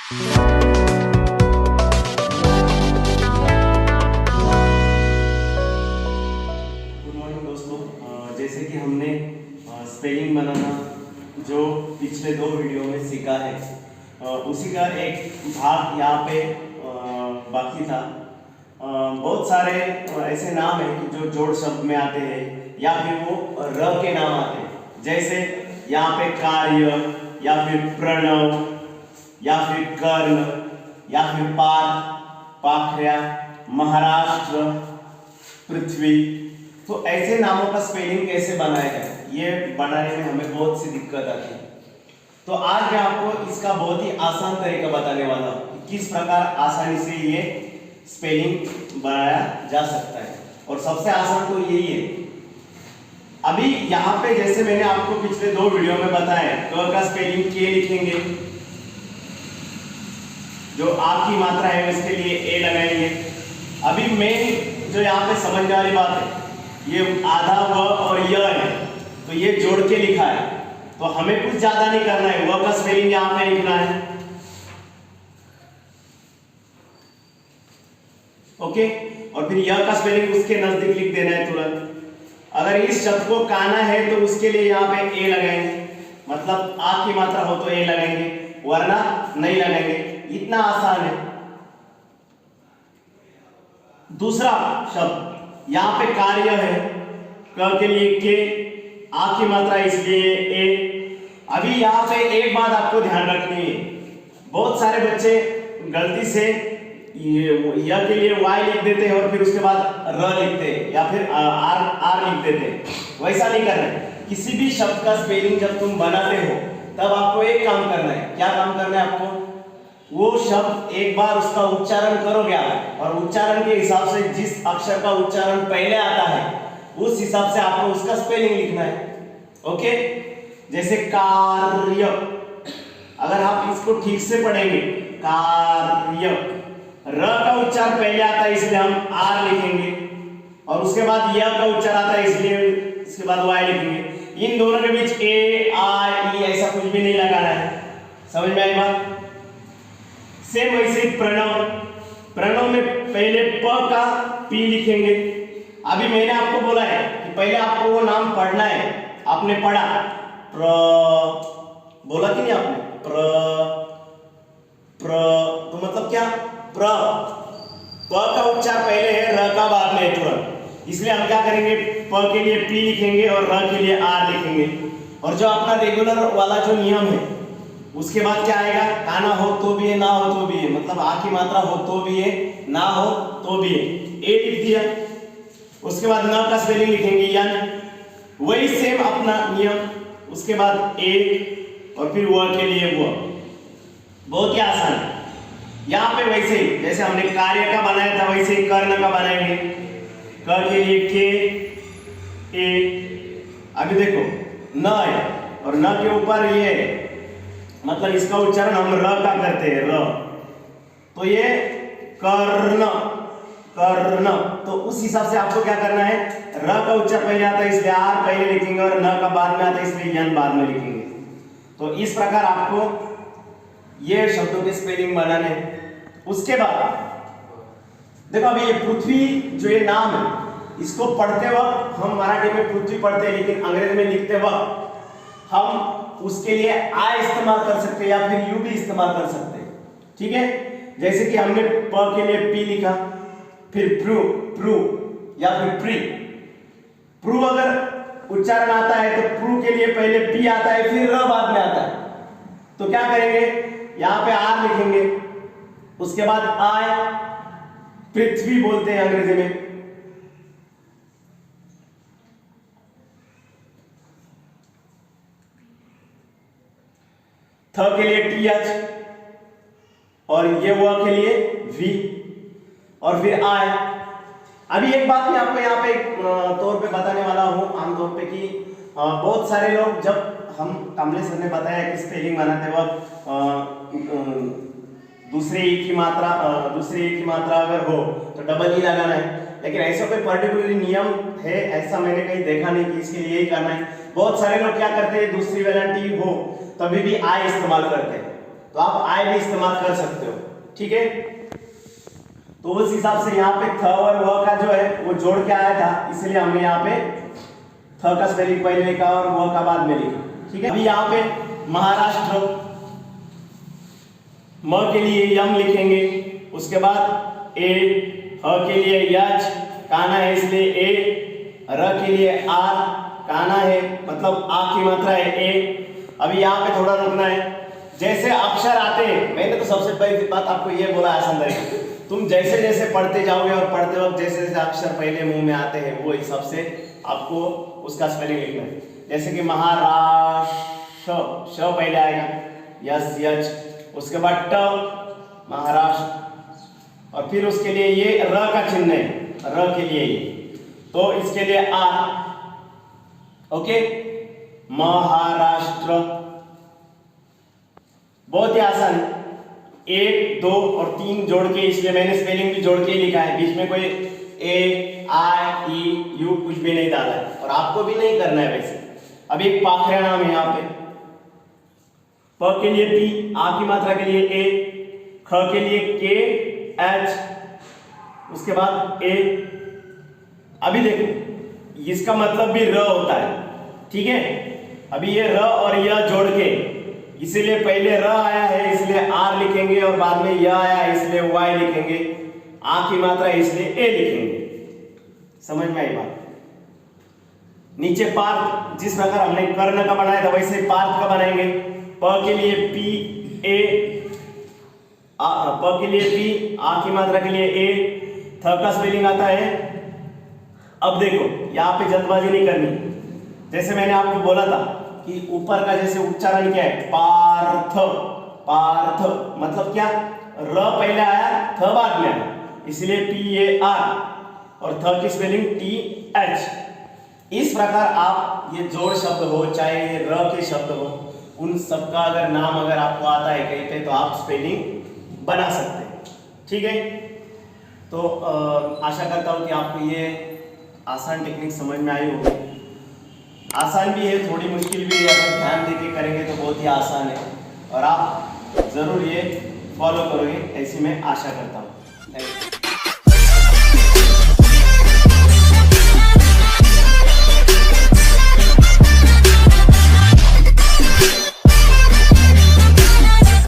Good morning दोस्तों। जैसे कि हमने स्पेलिंग बनाना जो पिछले 2 वीडियो में सीखा है, उसी का एक भाग यहाँ पे बाकी था। बहुत सारे ऐसे नाम हैं कि जो जोड़ शब्द में आते हैं या फिर वो र के नाम आते हैं, जैसे यहाँ पे कार्य या फिर प्रणव या फिर कर्ण या फिर पाठ, पाखर्या, महाराष्ट्र, पृथ्वी। तो ऐसे नामों का स्पेलिंग कैसे बनाया जाए, ये बनाने में हमें बहुत सी दिक्कत आती है। तो आज मैं आपको इसका बहुत ही आसान तरीका बताने वाला हूँ कि किस प्रकार आसानी से ये स्पेलिंग बनाया जा सकता है। और सबसे आसान तो यही है। अभी यहाँ पे जैसे मैंने आपको पिछले 2 वीडियो में बताया, क का स्पेलिंग के लिखेंगे, जो आ की मात्रा है उसके लिए ए लगाएंगे। अभी मेन जो यहाँ पे समझने वाली बात है, ये आधा व और य है, तो ये जोड़ के लिखा है, तो हमें कुछ ज्यादा नहीं करना है। व का स्पेलिंग यहाँ पे लिखना है, ओके। और फिर य का स्पेलिंग उसके नजदीक लिख देना है तुरंत। अगर इस शब्द को काना है तो उसके लिए यहाँ पे ए लगाएंगे, मतलब आ की मात्रा हो तो ए लगाएंगे, वरना नहीं लगाएंगे। इतना आसान है। दूसरा शब्द यहाँ पे कार्य है, क के लिए के, आ की मात्रा इसलिए ए। अभी यहाँ पे एक बात आपको ध्यान रखनी है, बहुत सारे बच्चे गलती से य के लिए y लिख देते हैं और फिर उसके बाद र लिखते हैं या फिर आर लिख देते हैं। वैसा नहीं करना है। किसी भी शब्द का स्पेलिंग जब तुम बनाते हो तब आपको एक काम करना है। क्या काम करना है आपको? वो शब्द एक बार उसका उच्चारण करोगे आप, और उच्चारण के हिसाब से जिस अक्षर का उच्चारण पहले आता है उस हिसाब से आपको उसका स्पेलिंग लिखना है, ओके। जैसे कार्य, अगर आप इसको ठीक से पढ़ेंगे, कार्य, र का उच्चार पहले आता है इसलिए हम आर लिखेंगे, और उसके बाद य का उच्चार आता है इसलिए इसके बाद वाई लिखेंगे। इन दोनों के बीच ए आई ई ऐसा कुछ भी नहीं लगाना है। समझ में आई बात? सेम वैसे ही प्रणव, प्रणव में पहले प का पी लिखेंगे। अभी मैंने आपको बोला है कि पहले आपको वो नाम पढ़ना है, आपने पढ़ा प्र, बोला कि नहीं आपने? प्र तो मतलब क्या? प्र, प का उच्चार पहले है, र का बाद में है तुरंत, इसलिए हम क्या करेंगे? प के लिए पी लिखेंगे और र के लिए आर लिखेंगे। और जो अपना रेगुलर वाला जो नियम है, उसके बाद क्या आएगा? काना हो तो भी है, ना हो तो भी है, मतलब आ की मात्रा हो तो भी है, ना हो तो भी है। ए लिख दिया, उसके बाद न का स्पेलिंग लिखेंगे यन, वही सेम अपना नियम। उसके बाद ए और फिर व के लिए व। बहुत ही आसान है। यहाँ पे वैसे ही जैसे हमने कार्य का बनाया था वैसे ही कर्ण का बनाएंगे। क के लिए के, ए। अभी देखो न है और न के ऊपर ये है, मतलब इसका उच्चारण हम र का करते हैं, र, तो ये कर्ण, कर्ण। तो उस हिसाब से आपको क्या करना है? र का उच्चार पहले आता है इसलिए आर पहले लिखेंगे, और न का बाद में आता है इसलिए यन बाद में लिखेंगे। तो इस प्रकार आपको ये शब्दों के स्पेलिंग बनाने। उसके बाद देखो, अभी ये पृथ्वी जो ये नाम है, इसको पढ़ते वक्त हम मराठी में पृथ्वी पढ़ते हैं, लेकिन अंग्रेजी में लिखते वक्त हम उसके लिए आ इस्तेमाल कर सकते हैं या फिर यू भी इस्तेमाल कर सकते हैं, ठीक है। जैसे कि हमने प के लिए पी लिखा, फिर प्रू, प्रू या फिर प्री। प्रू अगर उच्चारण आता है तो प्रू के लिए पहले पी आता है फिर र बाद में आता है, तो क्या करेंगे? यहाँ पे आर लिखेंगे, उसके बाद आय, पृथ्वी बोलते हैं अंग्रेजी में। थ के लिए टी एच, और ये व के लिए वी, और फिर आय। अभी एक बात मैं आपको यहाँ पे तौर पे बताने वाला हूँ आमतौर पे कि बहुत सारे लोग, जब हम कमलेश सर ने बताया कि स्पेलिंग बनाते वक्त दूसरे ई की मात्रा अगर हो तो डबल ई लगाना है, लेकिन ऐसा कोई पर्टिकुलर नियम है ऐसा मैंने कहीं देखा नहीं कि इसके लिए यही करना है। बहुत सारे लोग क्या करते हैं, दूसरी वाला टी हो तभी भी आई इस्तेमाल करते हैं। तो आप आई भी इस्तेमाल कर सकते हो। ठीक है, तो उस हिसाब से यहाँ पे थ और व का जो है वो जोड़ के आया था, इसलिए हमने यहाँ पे थ का स्पेलिंग पहले लिखा और व का बाद में लिखा। ठीक है, अभी यहाँ पे महाराष्ट्र, म के लिए यम लिखेंगे, उसके बाद ए, ह के लिए यच, काना है इसलिए ए, र के लिए आर, काना है मतलब आ की मात्रा है ए। अभी यहाँ पे थोड़ा रुकना है, जैसे अक्षर आते हैं, मैंने तो सबसे पहली बात आपको ये बोला आसान तरीके, तुम जैसे जैसे पढ़ते जाओगे और पढ़ते वक्त जैसे जैसे अक्षर पहले मुंह में आते हैं वो हिसाब से आपको उसका स्पेलिंग लिखना है। जैसे कि महाराष्ट्र, श पहले आएगा, यस यच, उसके बाद ट महाराष्ट्र, और फिर उसके लिए ये र का चिन्ह है, र के लिए ये, तो इसके लिए आर। ओके, महाराष्ट्र, बहुत ही आसान है, 1 2 और 3 जोड़ के, इसलिए मैंने स्पेलिंग भी जोड़ के ही लिखा है, बीच में कोई ए आई ई यू कुछ भी नहीं डाला है और आपको भी नहीं करना है वैसे। अब एक पाखरा नाम है यहाँ पे, प के लिए पी, आ की मात्रा के लिए ए, ख के लिए के एच, उसके बाद ए। अभी देखो इसका मतलब भी र होता है। ठीक है, अभी ये र और य जोड़ के, इसीलिए पहले र आया है इसलिए आर लिखेंगे और बाद में य आया है इसलिए वाई लिखेंगे, आ की मात्रा इसलिए ए लिखेंगे। समझ में आई बात? नीचे पार्थ, जिस प्रकार हमने कर्ण का बनाया था वैसे पार्थ का बनाएंगे। प के लिए पी ए, प के लिए पी, आ की मात्रा के लिए ए, थ का स्पेलिंग आता है। अब देखो यहाँ पे जल्दबाजी नहीं करनी, जैसे मैंने आपको बोला था कि ऊपर का जैसे उच्चारण क्या है, पार्थ, पार्थ मतलब क्या, र पहले आया थ बाद में आया, इसलिए पी ए आर और थ की स्पेलिंग टी एच। इस प्रकार आप ये जोड़ शब्द हो चाहे ये र के शब्द हो, उन सबका अगर नाम अगर आपको आता है कहीं पे तो आप स्पेलिंग बना सकते हैं। ठीक है, तो आशा करता हूँ कि आपको ये आसान टेक्निक समझ में आई होगी। आसान भी है, थोड़ी मुश्किल भी है, अगर ध्यान देके करेंगे तो बहुत ही आसान है और आप जरूर ये फॉलो करोगे ऐसी मैं आशा करता हूँ। Thank you.